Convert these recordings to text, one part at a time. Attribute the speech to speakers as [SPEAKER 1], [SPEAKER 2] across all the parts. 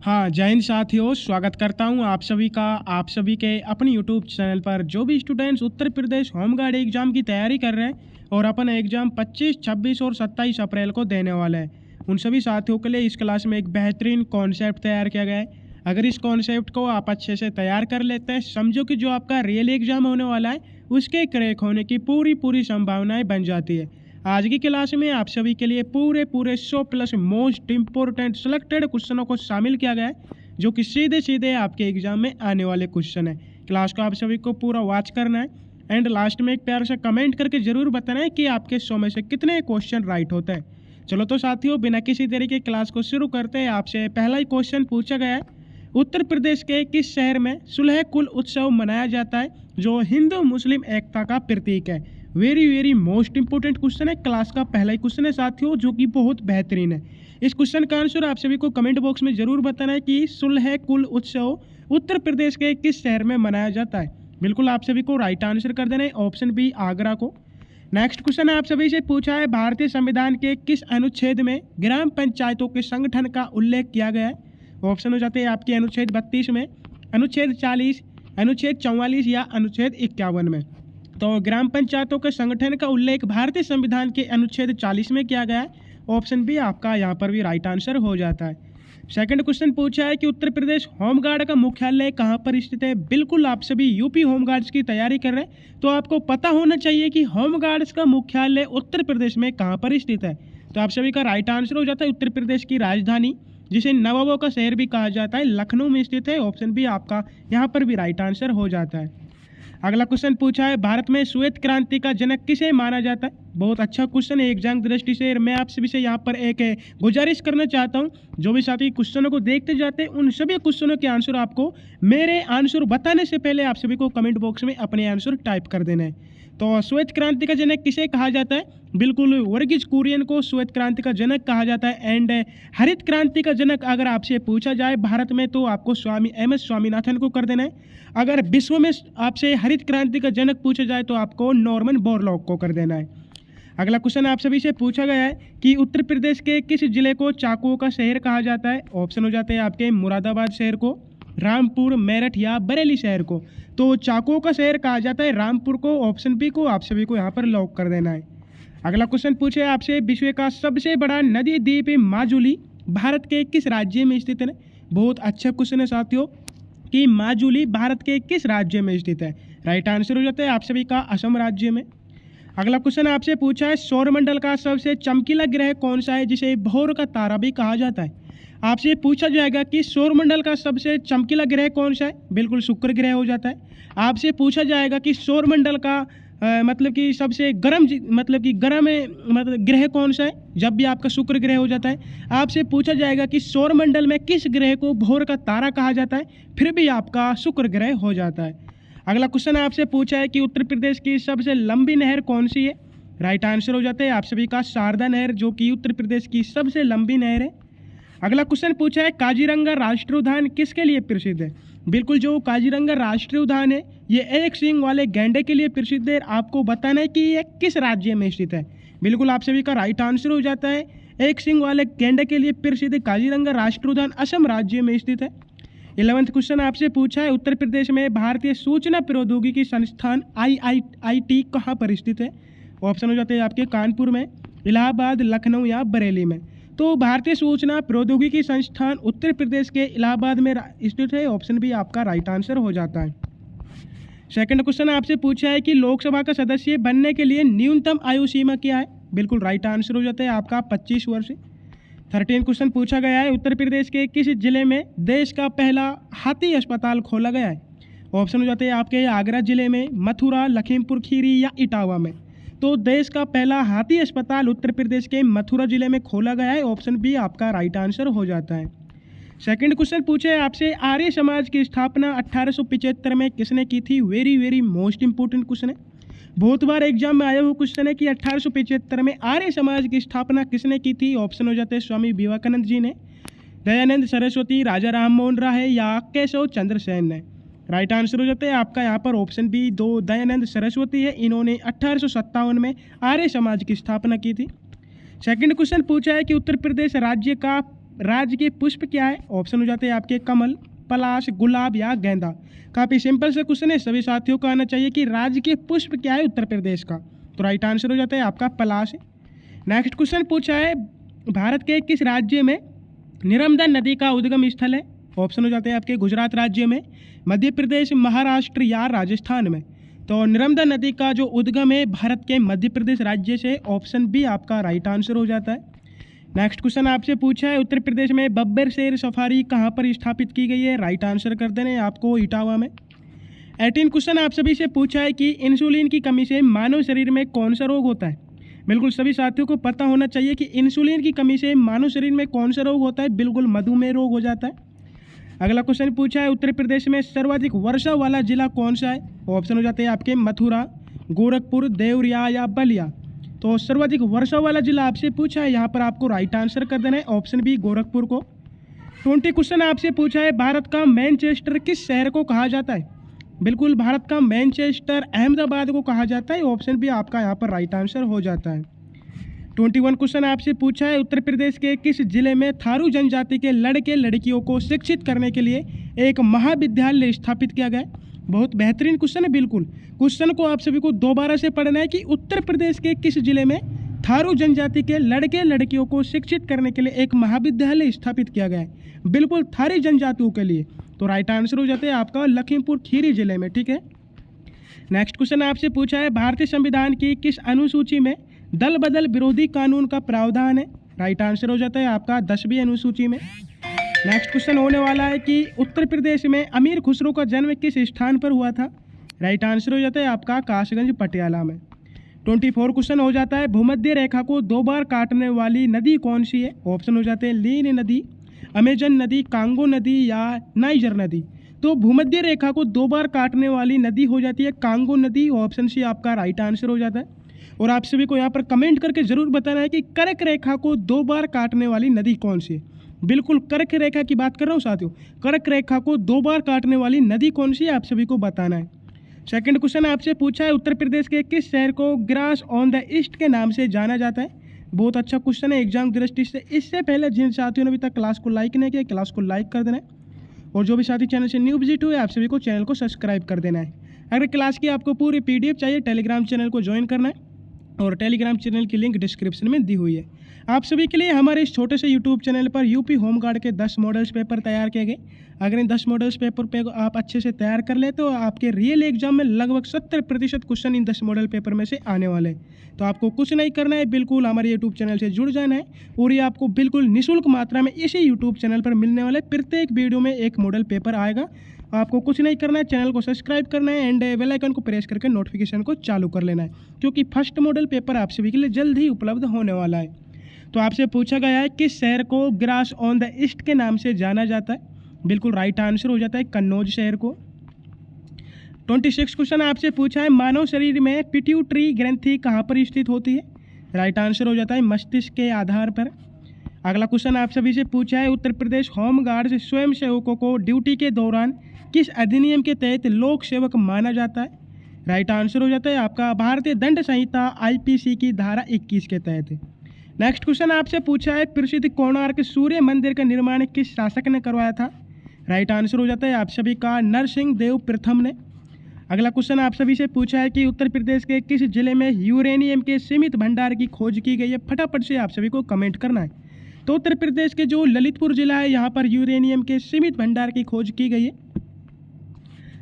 [SPEAKER 1] हाँ, जय हिंद साथियों, स्वागत करता हूँ आप सभी का आप सभी के अपने यूट्यूब चैनल पर। जो भी students Uttar Pradesh home guard exam की तैयारी कर रहे हैं और अपन एग्ज़ाम 25, 26 और 27 अप्रैल को देने वाले हैं, उन सभी साथियों के लिए इस क्लास में एक बेहतरीन कॉन्सेप्ट तैयार किया गया है। अगर इस कॉन्सेप्ट को आप अच्छे से तैयार कर लेते हैं, समझो कि जो आपका रियल एग्ज़ाम होने वाला है उसके क्रैक होने की पूरी संभावनाएँ बन जाती है। आज की क्लास में आप सभी के लिए पूरे 100 प्लस मोस्ट इंपॉर्टेंट सिलेक्टेड क्वेश्चनों को शामिल किया गया है, जो कि सीधे सीधे आपके एग्जाम में आने वाले क्वेश्चन है। क्लास को आप सभी को पूरा वॉच करना है एंड लास्ट में एक प्यार से कमेंट करके जरूर बताना है कि आपके 100 में से कितने क्वेश्चन राइट होते हैं। चलो तो साथियों, बिना किसी तरीके क्लास को शुरू करते हैं। आपसे पहला ही क्वेश्चन पूछा गया है, उत्तर प्रदेश के किस शहर में सुलह कुल उत्सव मनाया जाता है, जो हिंदू मुस्लिम एकता का प्रतीक है। वेरी मोस्ट इंपोर्टेंट क्वेश्चन है, क्लास का पहला ही क्वेश्चन है साथियों, जो कि बहुत बेहतरीन है। इस क्वेश्चन का आंसर आप सभी को कमेंट बॉक्स में जरूर बताना है कि सुलह कुल उत्सव उत्तर प्रदेश के किस शहर में मनाया जाता है। बिल्कुल आप सभी को राइट आंसर कर देना है, ऑप्शन बी आगरा को। नेक्स्ट क्वेश्चन आप सभी से पूछा है, भारतीय संविधान के किस अनुच्छेद में ग्राम पंचायतों के संगठन का उल्लेख किया गया है। ऑप्शन हो जाते हैं आपके अनुच्छेद 32 में, अनुच्छेद 40, अनुच्छेद 44 या अनुच्छेद 51 में। तो ग्राम पंचायतों के संगठन का उल्लेख भारतीय संविधान के अनुच्छेद 40 में किया गया है। ऑप्शन बी आपका यहाँ पर भी राइट आंसर हो जाता है। सेकंड क्वेश्चन पूछा है कि उत्तर प्रदेश होमगार्ड का मुख्यालय कहाँ पर स्थित है। बिल्कुल आप सभी यूपी होमगार्ड्स की तैयारी कर रहे हैं तो आपको पता होना चाहिए कि होमगार्ड्स का मुख्यालय उत्तर प्रदेश में कहाँ पर स्थित है। तो आप सभी का राइट आंसर हो जाता है उत्तर प्रदेश की राजधानी, जिसे नवाबों का शहर भी कहा जाता है, लखनऊ में स्थित है। ऑप्शन बी आपका यहाँ पर भी राइट आंसर हो जाता है। अगला क्वेश्चन पूछा है, भारत में श्वेत क्रांति का जनक किसे माना जाता है। बहुत अच्छा क्वेश्चन है एग्जाम की दृष्टि से। मैं आप सभी से यहाँ पर एक गुजारिश करना चाहता हूँ, जो भी साथी क्वेश्चनों को देखते जाते हैं उन सभी क्वेश्चनों के आंसर आपको मेरे आंसर बताने से पहले आप सभी को कमेंट बॉक्स में अपने आंसर टाइप कर देना है। तो श्वेत क्रांति का जनक किसे कहा जाता है। बिल्कुल वर्गीज कुरियन को श्वेत क्रांति का जनक कहा जाता है। एंड हरित क्रांति का जनक अगर आपसे पूछा जाए भारत में, तो आपको स्वामी MS स्वामीनाथन को कर देना है। अगर विश्व में आपसे हरित क्रांति का जनक पूछा जाए तो आपको नॉर्मन बोरलॉग को कर देना है। अगला क्वेश्चन आप सभी से पूछा गया है कि उत्तर प्रदेश के किस जिले को चाकुओं का शहर कहा जाता है। ऑप्शन हो जाते हैं आपके मुरादाबाद शहर को, रामपुर, मेरठ या बरेली शहर को। तो चाकुओं का शहर कहा जाता है रामपुर को। ऑप्शन बी को आप सभी को यहाँ पर लॉक कर देना है। अगला क्वेश्चन पूछे आपसे, विश्व का सबसे बड़ा नदी द्वीप माजुली भारत के किस राज्य में स्थित है। बहुत अच्छा क्वेश्चन है साथियों कि माजुली भारत के किस राज्य में स्थित है। राइट आंसर हो जाता है आप सभी का असम राज्य में। अगला क्वेश्चन आपसे पूछा है, सौरमंडल का सबसे चमकीला ग्रह कौन सा है, जिसे भोर का तारा भी कहा जाता है। आपसे पूछा जाएगा कि सौरमंडल का सबसे चमकीला ग्रह कौन सा है। बिल्कुल शुक्र ग्रह हो जाता है। आपसे पूछा जाएगा कि सौरमंडल का मतलब कि सबसे गर्म ग्रह कौन सा है, जब भी आपका शुक्र ग्रह हो जाता है। आपसे पूछा जाएगा कि सौरमंडल में किस ग्रह को भोर का तारा कहा जाता है, फिर भी आपका शुक्र ग्रह हो जाता है। अगला क्वेश्चन आपसे पूछा है कि उत्तर प्रदेश की सबसे लंबी नहर कौन सी है। राइट आंसर हो जाता है आप सभी का शारदा नहर, जो कि उत्तर प्रदेश की सबसे लंबी नहर है। अगला क्वेश्चन पूछा है, काजीरंगा राष्ट्रीय उद्यान किसके लिए प्रसिद्ध है। बिल्कुल जो काजीरंगा राष्ट्रीय उद्यान है ये एक सींग वाले गैंडे के लिए प्रसिद्ध है। आपको बताना है कि ये किस राज्य में स्थित है। बिल्कुल आप सभी का राइट आंसर हो जाता है एक सींग वाले गैंडे के लिए प्रसिद्ध काजीरंगा राष्ट्रीय उद्यान असम राज्य में स्थित है। 11वां क्वेश्चन आपसे पूछा है, उत्तर प्रदेश में भारतीय सूचना प्रौद्योगिकी संस्थान IIT कहाँ पर स्थित है। ऑप्शन हो जाते हैं आपके कानपुर में, इलाहाबाद, लखनऊ या बरेली में। तो भारतीय सूचना प्रौद्योगिकी संस्थान उत्तर प्रदेश के इलाहाबाद में स्थित है। ऑप्शन भी आपका राइट आंसर हो जाता है। सेकंड क्वेश्चन आपसे पूछा है कि लोकसभा का सदस्य बनने के लिए न्यूनतम आयु सीमा क्या है। बिल्कुल राइट आंसर हो जाता है आपका 25 वर्ष। 13 क्वेश्चन पूछा गया है, उत्तर प्रदेश के किस जिले में देश का पहला हाथी अस्पताल खोला गया है। ऑप्शन हो जाते हैं आपके आगरा जिले में, मथुरा, लखीमपुर खीरी या इटावा में। तो देश का पहला हाथी अस्पताल उत्तर प्रदेश के मथुरा जिले में खोला गया है। ऑप्शन बी आपका राइट आंसर हो जाता है। सेकंड क्वेश्चन पूछे आपसे, आर्य समाज की स्थापना 1875 में किसने की थी। वेरी मोस्ट इंपोर्टेंट क्वेश्चन है, बहुत बार एग्जाम में आया हुआ क्वेश्चन है कि 1875 में आर्य समाज की स्थापना किसने की थी। ऑप्शन हो जाते हैं स्वामी विवेकानंद जी ने, दयानंद सरस्वती, राजा राम मोहन राय या केशव चंद्र सेन ने। राइट आंसर हो जाता है आपका यहाँ पर ऑप्शन बी, दो दयानंद सरस्वती है। इन्होंने 1857 में आर्य समाज की स्थापना की थी। सेकंड क्वेश्चन पूछा है कि उत्तर प्रदेश राज्य का राजकीय पुष्प क्या है? ऑप्शन हो जाते हैं आपके कमल, पलाश, गुलाब या गेंदा। काफ़ी सिंपल से क्वेश्चन है, सभी साथियों को आना चाहिए कि राजकीय पुष्प क्या है उत्तर प्रदेश का। तो राइट आंसर हो जाता है आपका पलाश। नेक्स्ट क्वेश्चन पूछा है, भारत के किस राज्य में नर्मदा नदी का उद्गम स्थल है? ऑप्शन हो जाते हैं आपके गुजरात राज्य में, मध्य प्रदेश, महाराष्ट्र या राजस्थान में। तो नर्मदा नदी का जो उद्गम है भारत के मध्य प्रदेश राज्य से, ऑप्शन बी आपका राइट आंसर हो जाता है। नेक्स्ट क्वेश्चन आपसे पूछा है, उत्तर प्रदेश में बब्बर शेर सफारी कहाँ पर स्थापित की गई है? राइट आंसर कर देने आपको इटावा में। 18 क्वेश्चन आप सभी से पूछा है कि इंसुलिन की कमी से मानव शरीर में कौन सा रोग होता है? बिल्कुल सभी साथियों को पता होना चाहिए कि इंसुलिन की कमी से मानव शरीर में कौन सा रोग होता है? बिल्कुल मधुमेह रोग हो जाता है। अगला क्वेश्चन पूछा है, उत्तर प्रदेश में सर्वाधिक वर्षा वाला जिला कौन सा है? ऑप्शन हो जाते हैं आपके मथुरा, गोरखपुर, देवरिया या बलिया। तो सर्वाधिक वर्षा वाला जिला आपसे पूछा है, यहाँ पर आपको राइट आंसर कर देना है ऑप्शन बी गोरखपुर को। 20 क्वेश्चन आपसे पूछा है, भारत का मैनचेस्टर किस शहर को कहा जाता है? बिल्कुल भारत का मैनचेस्टर अहमदाबाद को कहा जाता है, ऑप्शन बी आपका यहाँ पर राइट आंसर हो जाता है। 21 क्वेश्चन आपसे पूछा है, उत्तर प्रदेश के किस जिले में थारू जनजाति के लड़के लड़कियों को शिक्षित करने के लिए एक महाविद्यालय स्थापित किया गया है? बहुत बेहतरीन क्वेश्चन है। बिल्कुल क्वेश्चन को आप सभी को दोबारा से पढ़ना है कि उत्तर प्रदेश के किस जिले में थारू जनजाति के लड़के लड़कियों को शिक्षित करने के लिए एक महाविद्यालय स्थापित किया गया है? बिल्कुल थारी जनजातियों के लिए। तो राइट आंसर हो जाता है आपका लखीमपुर खीरी जिले में। ठीक है, नेक्स्ट क्वेश्चन आपसे पूछा है, भारतीय संविधान की किस अनुसूची में दल बदल विरोधी कानून का प्रावधान है? राइट आंसर हो जाता है आपका 10वीं अनुसूची में। नेक्स्ट क्वेश्चन होने वाला है कि उत्तर प्रदेश में अमीर खुसरो का जन्म किस स्थान पर हुआ था? राइट आंसर हो जाता है आपका कासगंज पटियाला में। 24 क्वेश्चन हो जाता है, भूमध्य रेखा को 2 बार काटने वाली नदी कौन सी है? ऑप्शन हो जाते हैं लीन नदी, अमेजन नदी, कांगो नदी या नाइजर नदी। तो भूमध्य रेखा को 2 बार काटने वाली नदी हो जाती है कांगो नदी, ऑप्शन सी आपका राइट आंसर हो जाता है। और आप सभी को यहाँ पर कमेंट करके जरूर बताना है कि कर्क रेखा को 2 बार काटने वाली नदी कौन सी है। बिल्कुल कर्क रेखा की बात कर रहा हूँ साथियों, कर्क रेखा को 2 बार काटने वाली नदी कौन सी है आप सभी को बताना है। सेकंड क्वेश्चन आपसे पूछा है, उत्तर प्रदेश के किस शहर को ग्रास ऑन द ईस्ट के नाम से जाना जाता है? बहुत अच्छा क्वेश्चन है एग्जाम की दृष्टि से। इससे पहले जिन साथियों ने अभी तक क्लास को लाइक नहीं किया, क्लास को लाइक कर देना है, और जो भी साथी चैनल से न्यू विजिट हुए आप सभी को चैनल को सब्सक्राइब कर देना है। अगर क्लास की आपको पूरी PDF चाहिए, टेलीग्राम चैनल को ज्वाइन करना है, और टेलीग्राम चैनल की लिंक डिस्क्रिप्शन में दी हुई है। आप सभी के लिए हमारे इस छोटे से यूट्यूब चैनल पर यूपी होमगार्ड के 10 मॉडल्स पेपर तैयार किए गए। अगर इन 10 मॉडल्स पेपर पे आप अच्छे से तैयार कर ले तो आपके रियल एग्जाम में लगभग 70% क्वेश्चन इन 10 मॉडल पेपर में से आने वाले हैं। तो आपको कुछ नहीं करना है, बिल्कुल हमारे यूट्यूब चैनल से जुड़ जाना है, और ये आपको बिल्कुल निःशुल्क मात्रा में इसी यूट्यूब चैनल पर मिलने वाले प्रत्येक वीडियो में एक मॉडल पेपर आएगा। आपको कुछ नहीं करना है, चैनल को सब्सक्राइब करना है एंड बेल आइकन को प्रेस करके नोटिफिकेशन को चालू कर लेना है, क्योंकि फर्स्ट मॉडल पेपर आप सभी के लिए जल्द ही उपलब्ध होने वाला है। तो आपसे पूछा गया है किस शहर को ग्रास ऑन द ईस्ट के नाम से जाना जाता है? बिल्कुल राइट आंसर हो जाता है कन्नौज शहर को। 26 क्वेश्चन आपसे पूछा है, मानव शरीर में पिट्यूटरी ग्रंथि कहाँ पर स्थित होती है? राइट आंसर हो जाता है मस्तिष्क के आधार पर। अगला क्वेश्चन आप सभी से पूछा है, उत्तर प्रदेश होमगार्ड से स्वयं सेवकों को ड्यूटी के दौरान किस अधिनियम के तहत लोक सेवक माना जाता है? राइट आंसर हो जाता है आपका भारतीय दंड संहिता IPC की धारा 21 के तहत। नेक्स्ट क्वेश्चन आपसे पूछा है, प्रसिद्ध कोणार्क सूर्य मंदिर का निर्माण किस शासक ने करवाया था? राइट आंसर हो जाता है आप सभी का नरसिंह देव प्रथम ने। अगला क्वेश्चन आप सभी से पूछा है कि उत्तर प्रदेश के किस जिले में यूरेनियम के सीमित भंडार की खोज की गई है? फटाफट से आप सभी को कमेंट करना है। तो उत्तर प्रदेश के जो ललितपुर जिला है, यहाँ पर यूरेनियम के सीमित भंडार की खोज की गई है।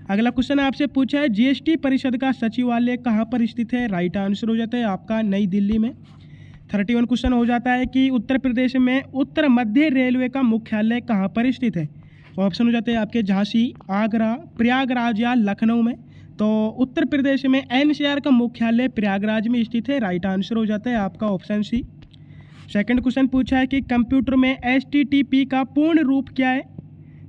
[SPEAKER 1] अगला क्वेश्चन आपसे पूछा है, GST परिषद का सचिवालय कहाँ पर स्थित है? राइट आंसर हो जाता है आपका नई दिल्ली में। 31 क्वेश्चन हो जाता है कि उत्तर प्रदेश में उत्तर मध्य रेलवे का मुख्यालय कहाँ पर स्थित है? ऑप्शन हो जाते हैं आपके झांसी, आगरा, प्रयागराज या लखनऊ में। तो उत्तर प्रदेश में NCR का मुख्यालय प्रयागराज में स्थित है, राइट आंसर हो जाता है आपका ऑप्शन सी। सेकंड क्वेश्चन पूछा है कि कंप्यूटर में HTTP का पूर्ण रूप क्या है?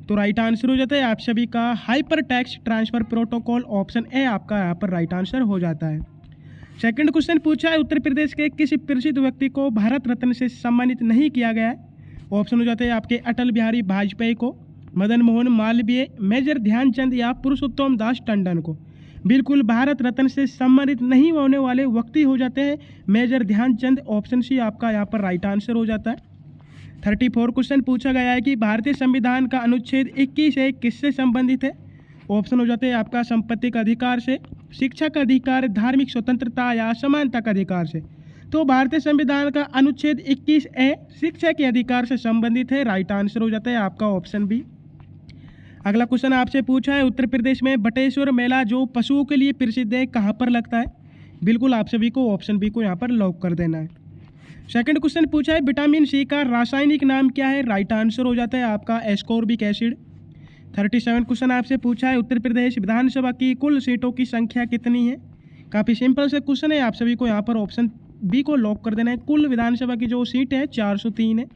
[SPEAKER 1] तो राइट आंसर हो जाता है आप सभी का hyper text transfer protocol, option A आपका यहाँ पर राइट आंसर हो जाता है। सेकंड क्वेश्चन पूछा है, उत्तर प्रदेश के किसी प्रसिद्ध व्यक्ति को भारत रत्न से सम्मानित नहीं किया गया है? ऑप्शन हो जाते हैं आपके अटल बिहारी वाजपेयी को, मदन मोहन मालवीय, मेजर ध्यानचंद या पुरुषोत्तम दास टंडन को। बिल्कुल भारत रत्न से सम्मानित नहीं होने वाले व्यक्ति हो जाते हैं मेजर ध्यानचंद, ऑप्शन सी आपका यहाँ पर राइट आंसर हो जाता है। 34 क्वेश्चन पूछा गया है कि भारतीय संविधान का अनुच्छेद 21 है किससे संबंधित है। ऑप्शन हो जाते हैं आपका संपत्ति का अधिकार से, शिक्षा का अधिकार, धार्मिक स्वतंत्रता या समानता का अधिकार से। तो भारतीय संविधान का अनुच्छेद 21 ए शिक्षा के अधिकार से संबंधित है। राइट आंसर हो जाता है आपका ऑप्शन बी। अगला क्वेश्चन आपसे पूछा है उत्तर प्रदेश में बटेश्वर मेला जो पशुओं के लिए प्रसिद्ध है कहाँ पर लगता है। बिल्कुल आप सभी को ऑप्शन बी को यहाँ पर लॉक कर देना है। सेकंड क्वेश्चन पूछा है विटामिन सी का रासायनिक नाम क्या है। राइट आंसर हो जाता है आपका एस्कॉर्बिक एसिड। 37 क्वेश्चन आपसे पूछा है उत्तर प्रदेश विधानसभा की कुल सीटों की संख्या कितनी है। काफ़ी सिंपल से क्वेश्चन है, आप सभी को यहाँ पर ऑप्शन बी को लॉक कर देना है। कुल विधानसभा की जो सीट है 403 है।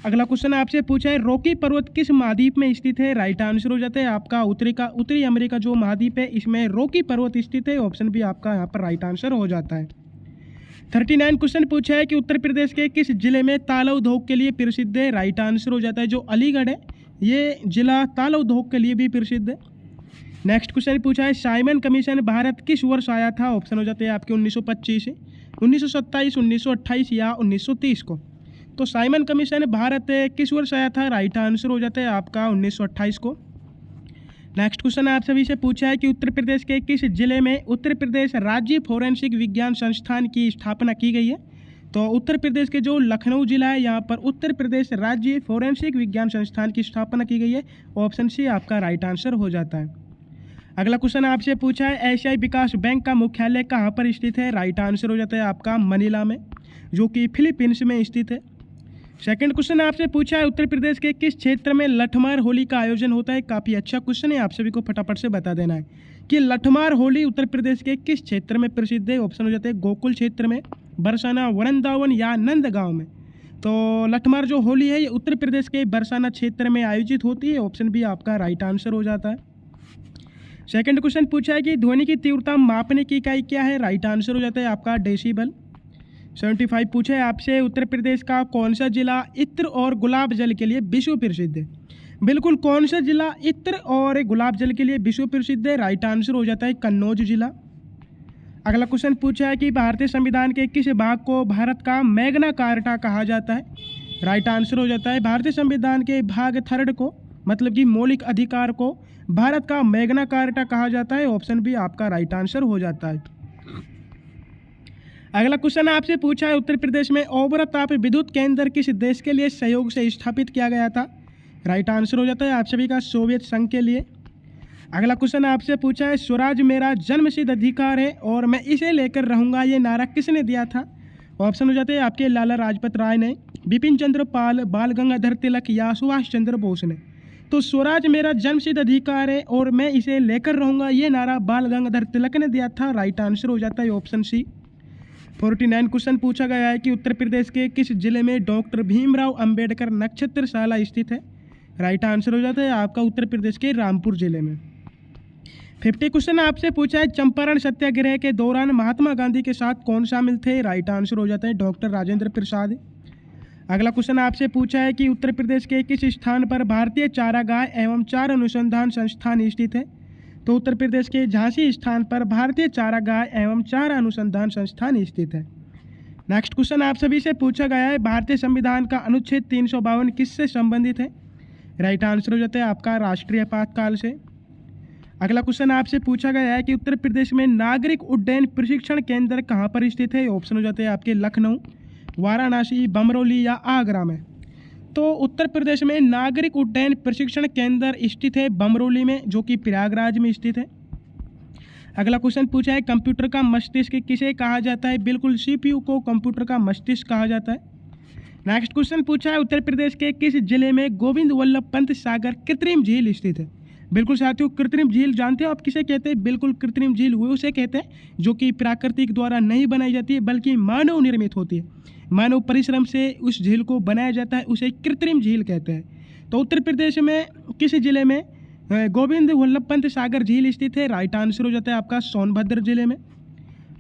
[SPEAKER 1] अगला क्वेश्चन आपसे पूछा है रॉकी पर्वत किस महाद्वीप में स्थित है। राइट आंसर हो जाता है आपका उत्तरी अमेरिका जो महाद्वीप है इसमें रॉकी पर्वत स्थित है। ऑप्शन बी आपका यहाँ पर राइट आंसर हो जाता है। 39 क्वेश्चन पूछा है कि उत्तर प्रदेश के किस जिले में ताल उद्योग के लिए प्रसिद्ध है। राइट आंसर हो जाता है जो अलीगढ़ है ये जिला ताल उद्योग के लिए भी प्रसिद्ध है। नेक्स्ट क्वेश्चन पूछा है साइमन कमीशन भारत किस वर्ष आया था। ऑप्शन हो जाते हैं आपके 1925, 1927, 1928 या 1930 को। तो साइमन कमीशन भारत किस वर्ष आया था। राइट आंसर हो जाता है आपका 1928 को। नेक्स्ट क्वेश्चन आप सभी से पूछा है कि उत्तर प्रदेश के किस जिले में उत्तर प्रदेश राज्य फोरेंसिक विज्ञान संस्थान की स्थापना की गई है। तो उत्तर प्रदेश के जो लखनऊ जिला है यहाँ पर उत्तर प्रदेश राज्य फोरेंसिक विज्ञान संस्थान की स्थापना की गई है। ऑप्शन सी आपका राइट आंसर हो जाता है। अगला क्वेश्चन आपसे पूछा है एशियाई विकास बैंक का मुख्यालय कहाँ पर स्थित है। राइट आंसर हो जाता है आपका मनीला में जो कि फिलीपींस में स्थित है। सेकंड क्वेश्चन आपसे पूछा है उत्तर प्रदेश के किस क्षेत्र में लठमार होली का आयोजन होता है। काफ़ी अच्छा क्वेश्चन है, आप सभी को फटाफट से बता देना है कि लठमार होली उत्तर प्रदेश के किस क्षेत्र में प्रसिद्ध है। ऑप्शन हो जाते हैं गोकुल क्षेत्र में, बरसाना, वृंदावन या नंदगांव में। तो लठमार जो होली है ये उत्तर प्रदेश के बरसाना क्षेत्र में आयोजित होती है। ऑप्शन बी आपका राइट आंसर हो जाता है। सेकंड क्वेश्चन पूछा है कि ध्वनि की तीव्रता मापने की इकाई क्या है। राइट आंसर हो जाता है आपका डेसिबल। 75 पूछा है आपसे उत्तर प्रदेश का कौन सा जिला इत्र और गुलाब जल के लिए विश्व प्रसिद्ध है। बिल्कुल कौन सा जिला इत्र और गुलाब जल के लिए विश्व प्रसिद्ध है। राइट आंसर हो जाता है कन्नौज जिला। अगला क्वेश्चन पूछा है कि भारतीय संविधान के किस भाग को भारत का मैग्ना कार्टा कहा जाता है। राइट आंसर हो जाता है भारतीय संविधान के भाग 3 को मतलब कि मौलिक अधिकार को भारत का मैग्ना कार्टा कहा जाता है। ऑप्शन बी आपका राइट आंसर हो जाता है। अगला क्वेश्चन आपसे पूछा है उत्तर प्रदेश में ओबरा ताप विद्युत केंद्र किस देश के लिए सहयोग से स्थापित किया गया था। राइट आंसर हो जाता है आप सभी का सोवियत संघ के लिए। अगला क्वेश्चन आपसे पूछा है स्वराज मेरा जन्मसिद्ध अधिकार है और मैं इसे लेकर रहूंगा ये नारा किसने दिया था। ऑप्शन हो जाते हैं आपके लाला लाजपत राय ने, बिपिन चंद्र पाल, बाल गंगाधर तिलक या सुभाष चंद्र बोस ने। तो स्वराज मेरा जन्मसिद्ध अधिकार है और मैं इसे लेकर रहूंगा ये नारा बाल गंगाधर तिलक ने दिया था। राइट आंसर हो जाता है ऑप्शन सी। 49 क्वेश्चन पूछा गया है कि उत्तर प्रदेश के किस जिले में डॉक्टर भीमराव अंबेडकर नक्षत्रशाला स्थित है। राइट आंसर हो जाता है आपका उत्तर प्रदेश के रामपुर जिले में। 50 क्वेश्चन आपसे पूछा है चंपारण सत्याग्रह के दौरान महात्मा गांधी के साथ कौन शामिल थे। राइट आंसर हो जाता है डॉक्टर राजेंद्र प्रसाद। अगला क्वेश्चन आपसे पूछा है कि उत्तर प्रदेश के किस स्थान पर भारतीय चारागाह एवं चारा अनुसंधान संस्थान स्थित है। तो उत्तर प्रदेश के झांसी स्थान पर भारतीय चारागाह एवं चारा अनुसंधान संस्थान स्थित है। नेक्स्ट क्वेश्चन आप सभी से पूछा गया है भारतीय संविधान का अनुच्छेद 352 किससे संबंधित है। राइट आंसर हो जाता है आपका राष्ट्रीय आपातकाल से। अगला क्वेश्चन आपसे पूछा गया है कि उत्तर प्रदेश में नागरिक उड्डयन प्रशिक्षण केंद्र कहाँ पर स्थित है। ऑप्शन हो जाते हैं आपके लखनऊ, वाराणसी, बमरौली या आगरा में। तो उत्तर प्रदेश में नागरिक उड्डयन प्रशिक्षण केंद्र स्थित है बमरौली में जो कि प्रयागराज में स्थित है। अगला क्वेश्चन पूछा है कंप्यूटर का मस्तिष्क किसे कहा जाता है। बिल्कुल सीपीयू को कंप्यूटर का मस्तिष्क कहा जाता है। नेक्स्ट क्वेश्चन पूछा है उत्तर प्रदेश के किस जिले में गोविंद वल्लभ पंत सागर कृत्रिम झील स्थित है। बिल्कुल साथियों कृत्रिम झील जानते हो आप किसे कहते हैं। बिल्कुल कृत्रिम झील वो उसे कहते हैं जो कि प्राकृतिक द्वारा नहीं बनाई जाती है बल्कि मानव निर्मित होती है। मानव परिश्रम से उस झील को बनाया जाता है, उसे कृत्रिम झील कहते हैं। तो उत्तर प्रदेश में किस जिले में गोविंद वल्लभ पंत सागर झील स्थित है। राइट आंसर हो जाता है आपका सोनभद्र जिले में।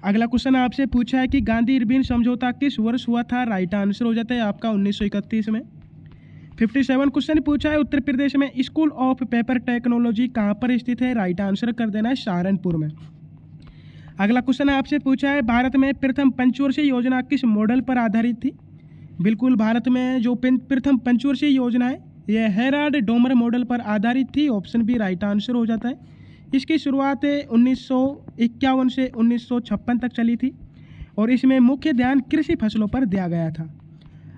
[SPEAKER 1] अगला क्वेश्चन आपसे पूछा है कि गांधी इरविन समझौता किस वर्ष हुआ था। राइट आंसर हो जाता है आपका 1931 में। 57 क्वेश्चन पूछा है उत्तर प्रदेश में स्कूल ऑफ पेपर टेक्नोलॉजी कहाँ पर स्थित है। राइट आंसर कर देना है सहारनपुर में। अगला क्वेश्चन आपसे पूछा है भारत में प्रथम पंचवर्षीय योजना किस मॉडल पर आधारित थी। बिल्कुल भारत में जो प्रथम पंचवर्षीय योजना है यह हेराल्ड डोमर मॉडल पर आधारित थी। ऑप्शन बी राइट आंसर हो जाता है। इसकी शुरुआत 1951 से 1956 तक चली थी और इसमें मुख्य ध्यान कृषि फसलों पर दिया गया था।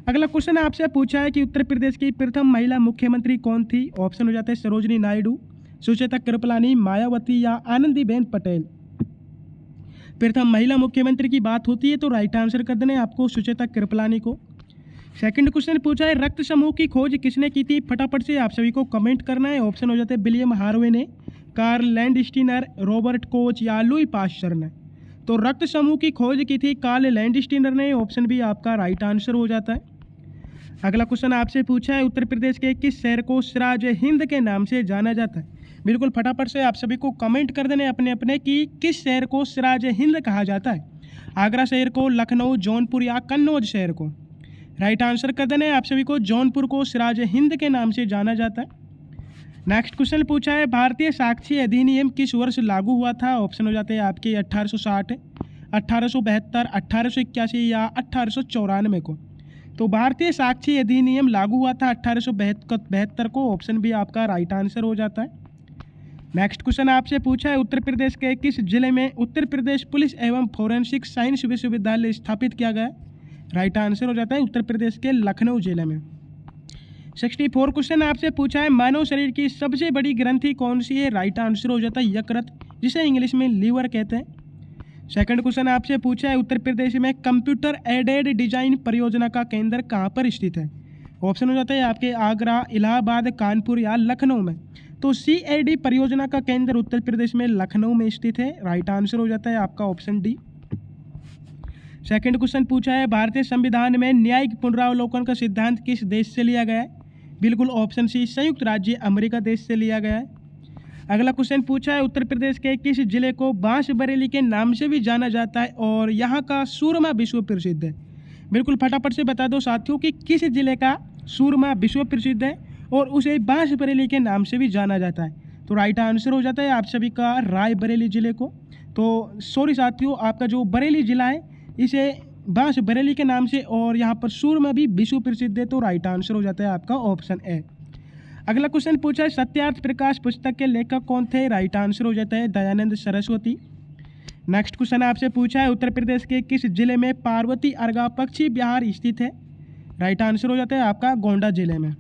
[SPEAKER 1] अगला क्वेश्चन आपसे पूछा है कि उत्तर प्रदेश की प्रथम महिला मुख्यमंत्री कौन थी। ऑप्शन हो जाते हैं सरोजिनी नायडू, सुचेता कृपलानी, मायावती या आनंदीबेन पटेल। प्रथम महिला मुख्यमंत्री की बात होती है तो राइट आंसर कर देना है आपको सुचेता कृपलानी को। सेकंड क्वेश्चन पूछा है रक्त समूह की खोज किसने की थी। फटाफट से आप सभी को कमेंट करना है। ऑप्शन हो जाते हैं विलियम हार्वे ने, कार्ल लैंडस्टीनर, रॉबर्ट कोच या लुई पास्चर ने। तो रक्त समूह की खोज की थी कार्ल लैंडस्टीनर ने। ऑप्शन बी आपका राइट आंसर हो जाता है। अगला क्वेश्चन आपसे पूछा है उत्तर प्रदेश के किस शहर को सिराज हिंद के नाम से जाना जाता है। बिल्कुल फटाफट से आप सभी को कमेंट कर देने अपने अपने कि किस शहर को सिराज हिंद कहा जाता है। आगरा शहर को, लखनऊ, जौनपुर या कन्नौज शहर को। राइट आंसर कर देने आप सभी को जौनपुर को सिराज हिंद के नाम से जाना जाता है। नेक्स्ट क्वेश्चन पूछा है भारतीय साक्षी अधिनियम किस वर्ष लागू हुआ था। ऑप्शन हो जाते हैं आपके 1860, 1872, 1881 या 1894 को। तो भारतीय साक्षी अधिनियम लागू हुआ था 1872 को। ऑप्शन भी आपका राइट आंसर हो जाता है। नेक्स्ट क्वेश्चन आपसे पूछा है उत्तर प्रदेश के किस जिले में उत्तर प्रदेश पुलिस एवं फोरेंसिक साइंस विश्वविद्यालय स्थापित किया गया। राइट आंसर हो जाता है उत्तर प्रदेश के लखनऊ जिले में। 64 क्वेश्चन आपसे पूछा है मानव शरीर की सबसे बड़ी ग्रंथि कौन सी है। राइट आंसर हो जाता है यकृत, जिसे इंग्लिश में लीवर कहते हैं। सेकंड क्वेश्चन आपसे पूछा है उत्तर प्रदेश में कंप्यूटर एडेड डिजाइन परियोजना का केंद्र कहाँ पर स्थित है। ऑप्शन हो जाता है आपके आगरा, इलाहाबाद, कानपुर या लखनऊ में। तो CAD परियोजना का केंद्र उत्तर प्रदेश में लखनऊ में स्थित है। राइट आंसर हो जाता है आपका ऑप्शन डी। सेकंड क्वेश्चन पूछा है भारतीय संविधान में न्यायिक पुनरावलोकन का सिद्धांत किस देश से लिया गया है। बिल्कुल ऑप्शन सी संयुक्त राज्य अमेरिका देश से लिया गया है। अगला क्वेश्चन पूछा है उत्तर प्रदेश के किस जिले को बांसबरेली के नाम से भी जाना जाता है और यहाँ का सूरमा विश्व प्रसिद्ध है। बिल्कुल फटाफट से बता दो साथियों कि किस जिले का सूरमा विश्व प्रसिद्ध है और उसे बांसबरेली के नाम से भी जाना जाता है। तो राइट आंसर हो जाता है आप सभी का रायबरेली जिले को। तो सॉरी साथियों, आपका जो बरेली जिला है इसे बांसबरेली के नाम से और यहाँ पर सूरमा भी विश्व प्रसिद्ध है। तो राइट आंसर हो जाता है आपका ऑप्शन ए। अगला क्वेश्चन पूछा है सत्यार्थ प्रकाश पुस्तक के लेखक कौन थे। राइट आंसर हो जाता है दयानंद सरस्वती। नेक्स्ट क्वेश्चन आपसे पूछा है उत्तर प्रदेश के किस जिले में पार्वती अर्गा पक्षी विहार स्थित है। राइट आंसर हो जाता है आपका गोंडा जिले में।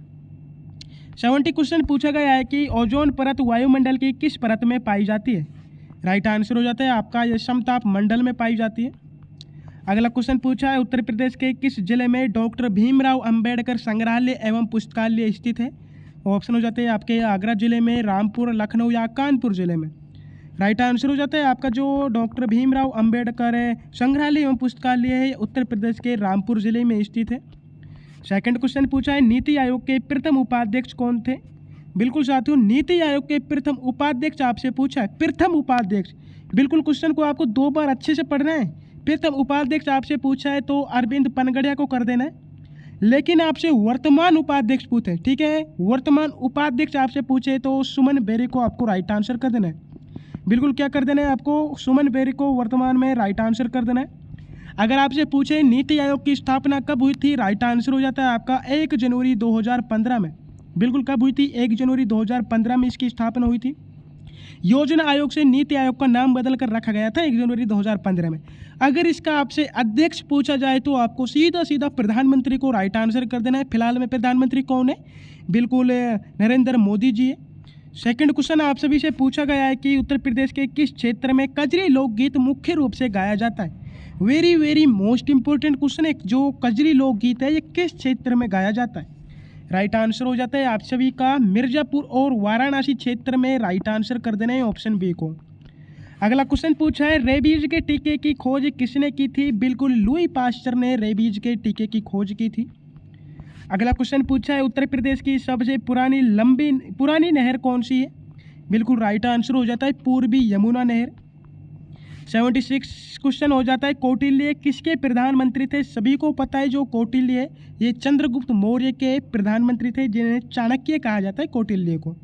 [SPEAKER 1] 70 क्वेश्चन पूछा गया है कि ओजोन परत वायुमंडल की किस परत में पाई जाती है। राइट आंसर हो जाता है आपका ये समताप मंडल में पाई जाती है। अगला क्वेश्चन पूछा है उत्तर प्रदेश के किस जिले में डॉक्टर भीमराव अंबेडकर संग्रहालय एवं पुस्तकालय स्थित है। ऑप्शन हो जाते हैं आपके आगरा जिले में, रामपुर, लखनऊ या कानपुर जिले में। राइट आंसर हो जाता है आपका जो डॉक्टर भीमराव अंबेडकर संग्रहालय एवं पुस्तकालय है उत्तर प्रदेश के रामपुर जिले में स्थित है। सेकंड क्वेश्चन पूछा है नीति आयोग के प्रथम उपाध्यक्ष कौन थे। बिल्कुल साथियों, नीति आयोग के प्रथम उपाध्यक्ष आपसे पूछा है, प्रथम उपाध्यक्ष। बिल्कुल क्वेश्चन को आपको 2 बार अच्छे से पढ़ना है। प्रथम उपाध्यक्ष आपसे पूछा है तो अरविंद पनगड़िया को कर देना है, लेकिन आपसे वर्तमान उपाध्यक्ष पूछे, ठीक है, वर्तमान उपाध्यक्ष आपसे पूछे तो सुमन बेरी को आपको राइट आंसर कर देना है। बिल्कुल क्या कर देना है आपको, सुमन बेरी को वर्तमान में राइट आंसर कर देना है। अगर आपसे पूछे नीति आयोग की स्थापना कब हुई थी, राइट आंसर हो जाता है आपका 1 जनवरी 2015 में। बिल्कुल कब हुई थी, 1 जनवरी 2015 में इसकी स्थापना हुई थी। योजना आयोग से नीति आयोग का नाम बदल कर रखा गया था 1 जनवरी 2015 में। अगर इसका आपसे अध्यक्ष पूछा जाए तो आपको सीधा सीधा प्रधानमंत्री को राइट आंसर कर देना है। फिलहाल में प्रधानमंत्री कौन है, बिल्कुल नरेंद्र मोदी जी है। सेकंड क्वेश्चन आप सभी से पूछा गया है कि उत्तर प्रदेश के किस क्षेत्र में कजरी लोकगीत मुख्य रूप से गाया जाता है। वेरी मोस्ट इंपॉर्टेंट क्वेश्चन है, जो कजरी लोकगीत है ये किस क्षेत्र में गाया जाता है। राइट आंसर हो जाता है आप सभी का मिर्जापुर और वाराणसी क्षेत्र में। राइट आंसर कर देना है ऑप्शन बी को। अगला क्वेश्चन पूछा है रेबीज के टीके की खोज किसने की थी। बिल्कुल लुई पास्चर ने रेबीज के टीके की खोज की थी। अगला क्वेश्चन पूछा है उत्तर प्रदेश की सबसे पुरानी नहर कौन सी है। बिल्कुल राइट आंसर हो जाता है पूर्वी यमुना नहर। 76 क्वेश्चन हो जाता है कौटिल्य किसके प्रधानमंत्री थे। सभी को पता है जो कौटिल्य है ये चंद्रगुप्त मौर्य के प्रधानमंत्री थे, जिन्हें चाणक्य कहा जाता है कौटिल्य को।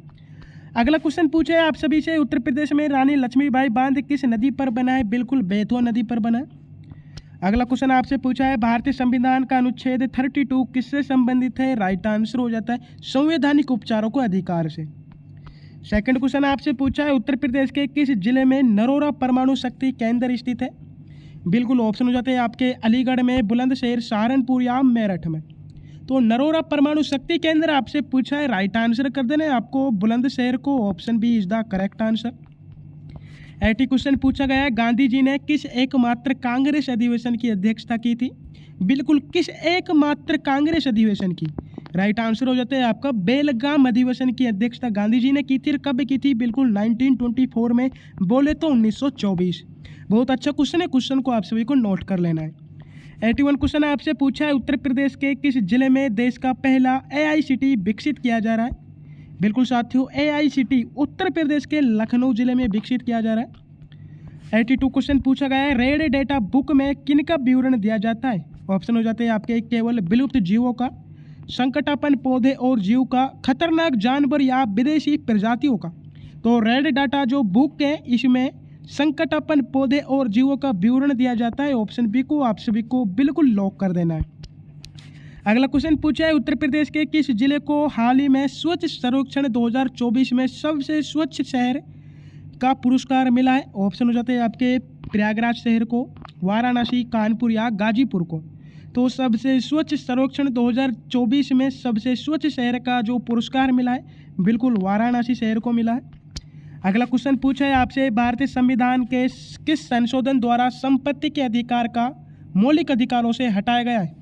[SPEAKER 1] अगला क्वेश्चन पूछा है आप सभी से उत्तर प्रदेश में रानी लक्ष्मीबाई बांध किस नदी पर बना है। बिल्कुल बेतवा नदी पर बना है। अगला क्वेश्चन आपसे पूछा है भारतीय संविधान का अनुच्छेद 32 किससे संबंधित है? राइट आंसर हो जाता है संवैधानिक उपचारों को अधिकार से। सेकंड क्वेश्चन आपसे पूछा है उत्तर प्रदेश के किस जिले में नरोरा परमाणु शक्ति केंद्र स्थित है? बिल्कुल ऑप्शन हो जाते हैं आपके अलीगढ़ में, बुलंदशहर, सहारनपुर या मेरठ में। तो नरोरा परमाणु शक्ति केंद्र आपसे पूछा है, राइट आंसर कर देना है आपको बुलंदशहर को, option B is the correct answer. 80 question पूछा गया है गांधी जी ने किस एकमात्र कांग्रेस अधिवेशन की अध्यक्षता की थी? बिल्कुल किस एकमात्र कांग्रेस अधिवेशन की? राइट आंसर हो जाता है आपका बेलगाम अधिवेशन की अध्यक्षता गांधी जी ने की थी। कब की थी? बिल्कुल 1924 में, बोले तो 1924। बहुत अच्छा क्वेश्चन है, क्वेश्चन को आप सभी को नोट कर लेना है। 81 क्वेश्चन आपसे पूछा है उत्तर प्रदेश के किस जिले में देश का पहला AICT विकसित किया जा रहा है? बिल्कुल साथियों AICT उत्तर प्रदेश के लखनऊ जिले में विकसित किया जा रहा है। 82 क्वेश्चन पूछा गया है रेड डेटा बुक में किनका विवरण दिया जाता है? ऑप्शन हो जाते हैं आपके केवल विलुप्त जीवों का, संकटापन्न पौधे और जीव का, खतरनाक जानवर या विदेशी प्रजातियों का। तो रेड डाटा जो बुक है इसमें संकटापन्न पौधे और जीवों का विवरण दिया जाता है। ऑप्शन बी को आप सभी को बिल्कुल लॉक कर देना है। अगला क्वेश्चन पूछा है उत्तर प्रदेश के किस जिले को हाल ही में स्वच्छ सर्वेक्षण 2024 में सबसे स्वच्छ शहर का पुरस्कार मिला है? ऑप्शन हो जाते हैं आपके प्रयागराज शहर को, वाराणसी, कानपुर या गाजीपुर को। तो सबसे स्वच्छ सर्वेक्षण 2024 में सबसे स्वच्छ शहर का जो पुरस्कार मिला है बिल्कुल वाराणसी शहर को मिला है। अगला क्वेश्चन पूछा है आपसे भारतीय संविधान के किस संशोधन द्वारा संपत्ति के अधिकार का मौलिक अधिकारों से हटाया गया है?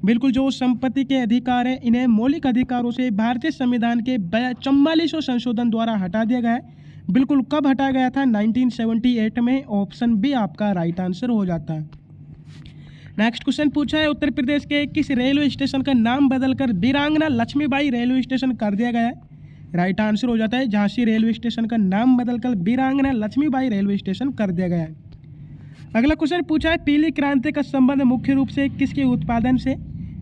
[SPEAKER 1] बिल्कुल जो संपत्ति के अधिकार है इन्हें मौलिक अधिकारों से भारतीय संविधान के 44वें संशोधन द्वारा हटा दिया गया है। बिल्कुल कब हटाया गया था? 1978 में। ऑप्शन बी आपका राइट आंसर हो जाता है। नेक्स्ट क्वेश्चन पूछा है उत्तर प्रदेश के किस रेलवे स्टेशन का नाम बदलकर वीरांगना लक्ष्मीबाई रेलवे स्टेशन कर दिया गया है? राइट आंसर हो जाता है झांसी रेलवे स्टेशन का नाम बदलकर वीरांगना लक्ष्मीबाई रेलवे स्टेशन कर दिया गया है। अगला क्वेश्चन पूछा है पीली क्रांति का संबंध मुख्य रूप से किसके उत्पादन से?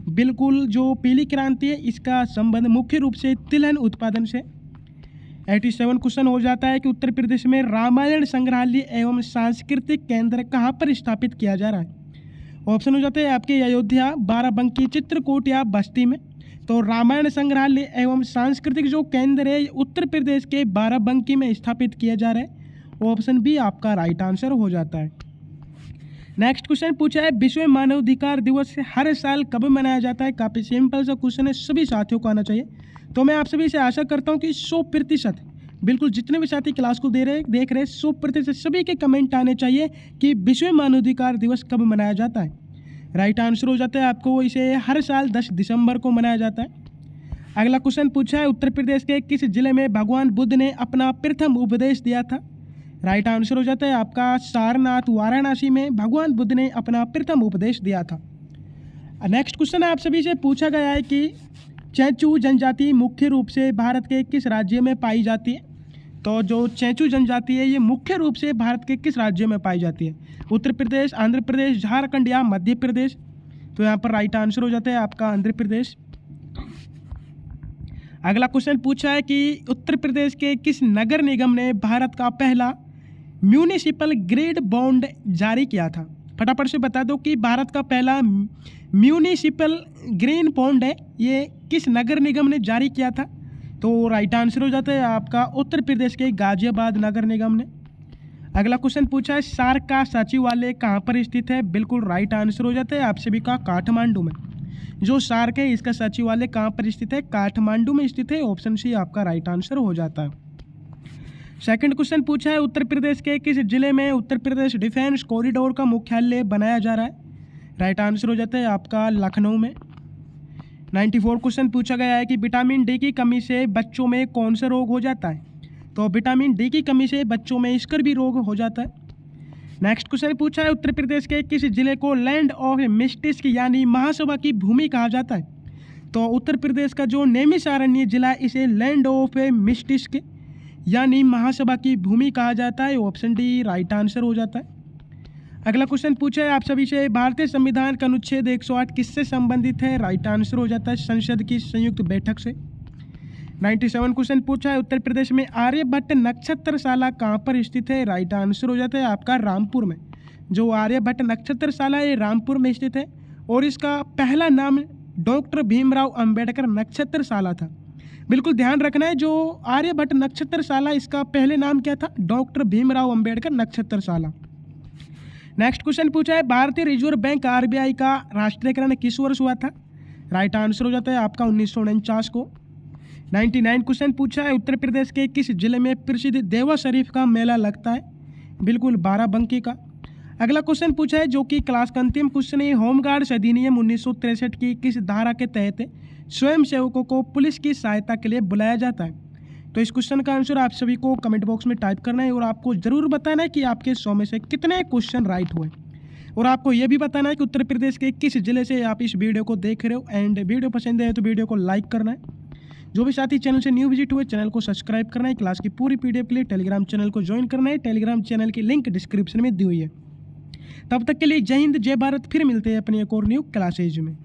[SPEAKER 1] बिल्कुल जो पीली क्रांति है इसका संबंध मुख्य रूप से तिलहन उत्पादन से। 87 क्वेश्चन हो जाता है कि उत्तर प्रदेश में रामायण संग्रहालय एवं सांस्कृतिक केंद्र कहाँ पर स्थापित किया जा रहा है? ऑप्शन हो जाते हैं आपके अयोध्या, बाराबंकी, चित्रकूट या बस्ती में। तो रामायण संग्रहालय एवं सांस्कृतिक जो केंद्र है उत्तर प्रदेश के बाराबंकी में स्थापित किया जा रहा है। ऑप्शन बी आपका राइट आंसर हो जाता है। नेक्स्ट क्वेश्चन पूछा है विश्व मानवाधिकार दिवस हर साल कब मनाया जाता है? काफ़ी सिंपल सा क्वेश्चन है, सभी साथियों को आना चाहिए। तो मैं आप सभी से आशा करता हूँ कि 100% बिल्कुल जितने भी साथी क्लास को देख रहे 100% सभी के कमेंट आने चाहिए कि विश्व मानवाधिकार दिवस कब मनाया जाता है। राइट आंसर हो जाता है आपको इसे हर साल 10 दिसंबर को मनाया जाता है। अगला क्वेश्चन पूछा है उत्तर प्रदेश के किस जिले में भगवान बुद्ध ने अपना प्रथम उपदेश दिया था? राइट आंसर हो जाता है आपका सारनाथ, वाराणसी में भगवान बुद्ध ने अपना प्रथम उपदेश दिया था। नेक्स्ट क्वेश्चन आप सभी से पूछा गया है कि चेंचू जनजाति मुख्य रूप से भारत के किस राज्य में पाई जाती है? तो जो चेंचू जनजाति है ये मुख्य रूप से भारत के किस राज्य में पाई जाती है? उत्तर प्रदेश, आंध्र प्रदेश, झारखंड या मध्य प्रदेश? तो यहाँ पर राइट आंसर हो जाता है आपका आंध्र प्रदेश। अगला क्वेश्चन पूछा है कि उत्तर प्रदेश के किस नगर निगम ने भारत का पहला म्यूनिसिपल ग्रीन बॉन्ड जारी किया था? फटाफट से बता दो कि भारत का पहला म्यूनिसिपल ग्रीन बॉन्ड है ये किस नगर निगम ने जारी किया था? तो राइट आंसर हो जाता है आपका उत्तर प्रदेश के गाजियाबाद नगर निगम ने। अगला क्वेश्चन पूछा है सार्क का सचिवालय कहाँ पर स्थित है? बिल्कुल राइट आंसर हो जाता है आप सभी का काठमांडू में। जो सार्क है इसका सचिवालय कहाँ पर स्थित है? काठमांडू में स्थित है। ऑप्शन सी आपका राइट आंसर हो जाता है। सेकंड क्वेश्चन पूछा है उत्तर प्रदेश के किस जिले में उत्तर प्रदेश डिफेंस कॉरिडोर का मुख्यालय बनाया जा रहा है? राइट आंसर हो जाता है आपका लखनऊ में। 94 क्वेश्चन पूछा गया है कि विटामिन डी की कमी से बच्चों में कौन सा रोग हो जाता है? तो विटामिन डी की कमी से बच्चों में स्कर्वी रोग हो जाता है। नेक्स्ट क्वेश्चन पूछा है उत्तर प्रदेश के किस जिले को लैंड ऑफ मिस्टिक यानी महासभा की भूमि कहा जाता है? तो उत्तर प्रदेश का जो नैमिषारण्य जिला इसे लैंड ऑफ मिस्टिक यानी महासभा की भूमि कहा जाता है। ऑप्शन डी राइट आंसर हो जाता है। अगला क्वेश्चन पूछा है आप सभी से भारतीय संविधान का अनुच्छेद 108 किससे संबंधित है? राइट आंसर हो जाता है संसद की संयुक्त बैठक से। 97 क्वेश्चन पूछा है उत्तर प्रदेश में आर्यभट्ट नक्षत्रशाला कहाँ पर स्थित है? राइट आंसर हो जाता है आपका रामपुर में। जो आर्यभट्ट नक्षत्रशाला ये रामपुर में स्थित है और इसका पहला नाम डॉक्टर भीमराव अंबेडकर नक्षत्रशाला था। बिल्कुल ध्यान रखना है, जो आर्यभट्ट नक्षत्रशाला इसका पहले नाम क्या था, डॉक्टर भीमराव अंबेडकर नक्षत्रशाला। नेक्स्ट क्वेश्चन पूछा है भारतीय रिजर्व बैंक आरबीआई का राष्ट्रीयकरण किस वर्ष हुआ था? राइट आंसर हो जाता है आपका 1949 को। 99 क्वेश्चन पूछा है उत्तर प्रदेश के किस जिले में प्रसिद्ध देवा शरीफ का मेला लगता है? बिल्कुल बाराबंकी का। अगला क्वेश्चन पूछा है जो कि क्लास का अंतिम क्वेश्चन है, होमगार्ड्स अधिनियम 1963 की किस धारा के तहत स्वयं सेवकों को पुलिस की सहायता के लिए बुलाया जाता है? तो इस क्वेश्चन का आंसर आप सभी को कमेंट बॉक्स में टाइप करना है और आपको ज़रूर बताना है कि आपके 100 में से कितने क्वेश्चन राइट हुए, और आपको यह भी बताना है कि उत्तर प्रदेश के किस जिले से आप इस वीडियो को देख रहे हो। एंड वीडियो पसंद है तो वीडियो को लाइक करना है। जो भी साथी चैनल से न्यू विजिट हुए चैनल को सब्सक्राइब करना है। क्लास की पूरी पीडीएफ के लिए टेलीग्राम चैनल को ज्वाइन करना है। टेलीग्राम चैनल की लिंक डिस्क्रिप्शन में दी हुई है। तब तक के लिए जय हिंद जय भारत। फिर मिलते हैं अपनी एक और न्यू क्लासेज में।